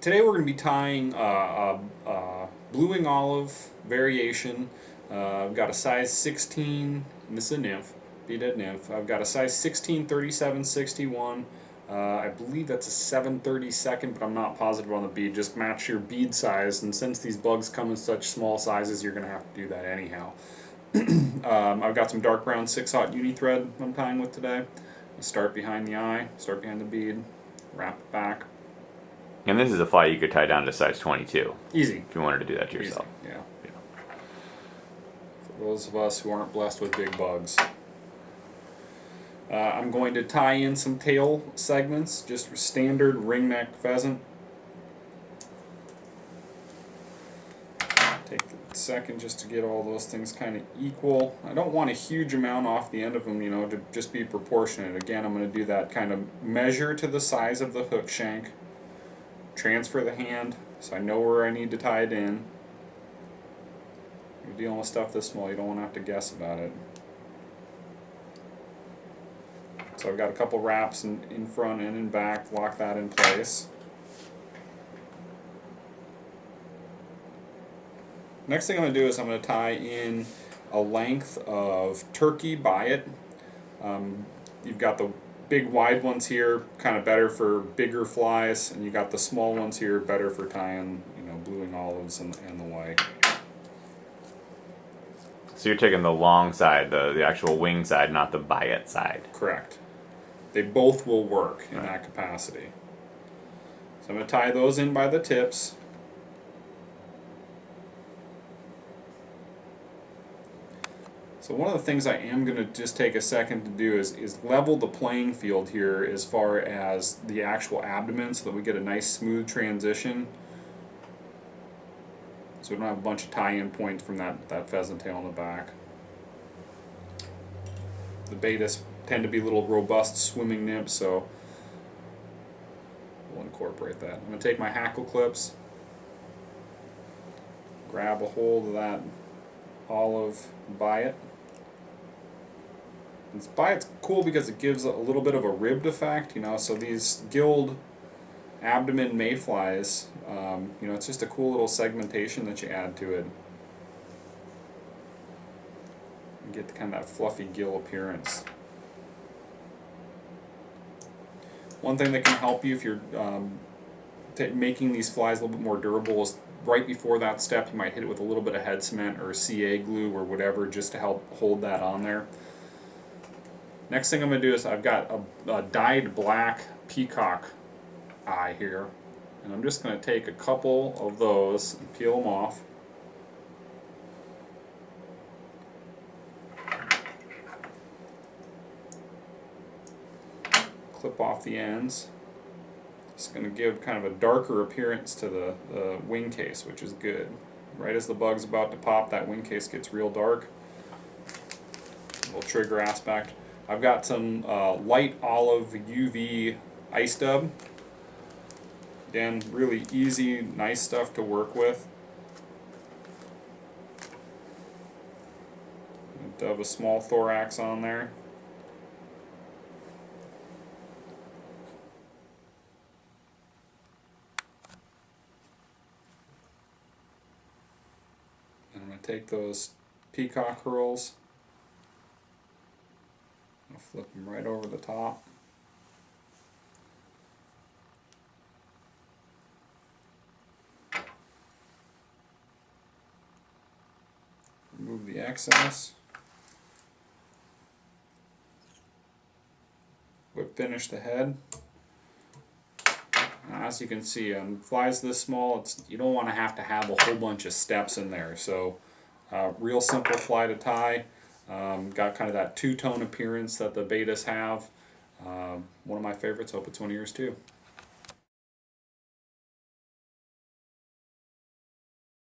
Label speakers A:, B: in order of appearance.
A: Today we're going to be tying blueing olive variation. I've got a size 16, and this is a nymph, beaded nymph. I've got a size 16, 37, 61. I believe that's a 7/32, but I'm not positive on the bead. Just match your bead size, and since these bugs come in such small sizes, you're going to have to do that anyhow. I've got some dark brown 6/0 uni thread I'm tying with today. I'll start behind the eye, start behind the bead, wrap it back.
B: And this is a fly you could tie down to size 22.
A: Easy.
B: If you wanted to do that to yourself.
A: Easy. Yeah. For those of us who aren't blessed with big bugs. I'm going to tie in some tail segments, just standard ringneck pheasant. Take a second just to get all those things kind of equal. I don't want a huge amount off the end of them, to just be proportionate. Again, I'm going to do that kind of measure to the size of the hook shank. Transfer the hand so I know where I need to tie it in. You're dealing with stuff this small, you don't want to have to guess about it. So I've got a couple wraps in front and in back, lock that in place. Next thing I'm going to do is I'm going to tie in a length of turkey Biot. You've got the big wide ones here, kind of better for bigger flies, and you got the small ones here, better for tying, bluing olives and the white.
B: So you're taking the long side, the actual wing side, not the Biot side.
A: Correct. They both will work in that capacity. So I'm going to tie those in by the tips. So one of the things I am going to just take a second to do is level the playing field here as far as the actual abdomen so that we get a nice smooth transition. So we don't have a bunch of tie-in points from that pheasant tail in the back. The Beatis tend to be little robust swimming nymphs, so we'll incorporate that. I'm going to take my hackle clips, grab a hold of that olive Biot. This Biot's cool because it gives a little bit of a ribbed effect, so these gilled abdomen mayflies, it's just a cool little segmentation that you add to it. You get kind of that fluffy gill appearance. One thing that can help you if you're making these flies a little bit more durable is right before that step you might hit it with a little bit of head cement or CA glue or whatever just to help hold that on there. Next thing I'm going to do is I've got a dyed black peacock eye here, and I'm just going to take a couple of those and peel them off. Clip off the ends. It's going to give kind of a darker appearance to the wing case, which is good. Right as the bug's about to pop, that wing case gets real dark. Little trigger aspect. I've got some light olive UV Ice Dub. Again, really easy, nice stuff to work with. Dub a small thorax on there. And I'm going to take those peacock curls. I'll flip them right over the top. Remove the excess. Whip finish the head. Now, as you can see, on flies this small, you don't want to have a whole bunch of steps in there. So, real simple fly to tie. Got kind of that two-tone appearance that the Beatis have. One of my favorites. Hope it's one of yours too.